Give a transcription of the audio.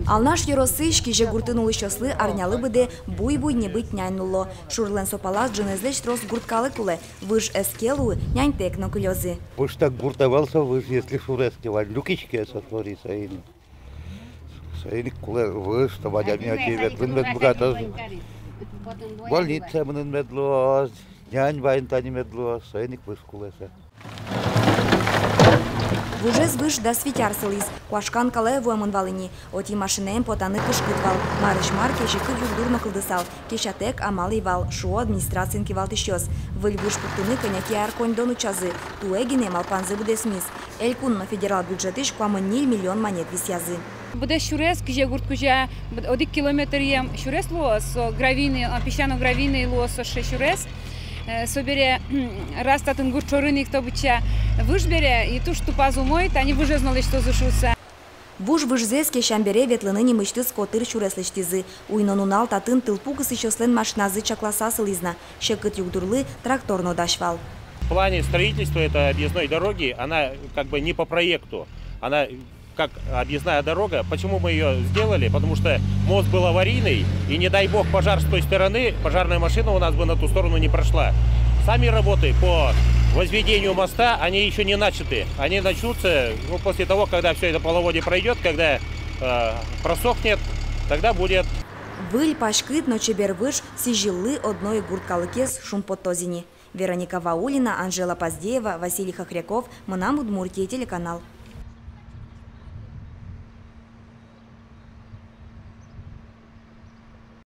Алнаш йороси шкиже гуртынулы шослы арнялы быде буй-буй не быть няннуло. Шурлен сопалас дженезлеч трос гурткалы куле. Выж эскелуы нянь текно кылёзы. Выж так гуртовался, выж если шурескивать. Люкички сотвори саин. Саин куле выж, то водя меня девет. Вынмет богато. Больница мнен медло. Нянь вайнтани медло. Саин выж кулеса. Вужез выш да свитярсылыз. Куашкан кале вуэмын валыни. Оти машинеем потаны кышкытвал. Марыш марке жикы вурдурно кылдысал. Кешатек амалы вал. Шо администрациян кивал тыщёз. Выль выш пуктыны коняки арконь дон учазы. Туэгине малпанзы будесмис. Элькун на федерал бюджетыш куамын нил миллион монет висязы. Буде шурес, кже гурткужа, 1 километр ем шурес луос, гравины, песчано-гравины луос шурес. Собере раз татын гурчорыны, кто быча выжбере, и ту что пазумой, они уже знали, что зашуся. Буш выжзес кешамбере ветлыны немычты скотыр шуреслештизы. Уйнонунал татын тылпугыс ищослен машиназы чакласасылизна. Шекыт югдурлы тракторно дашвал. В плане строительства этой объездной дороги, она как бы не по проекту, она как объездная дорога. Почему мы ее сделали? Потому что мост был аварийный, и не дай бог пожар с той стороны, пожарная машина у нас бы на ту сторону не прошла. Сами работы по возведению моста, они еще не начаты. Они начнутся после того, когда все это половодье пройдет, когда просохнет, тогда будет. Выль пашкыт ночебер выш сижилы одной гурткалыкес шумпотозини. Вероника Ваулина, Анжела Поздеева, Василий Хохряков, Мына Удмуртия, телеканал.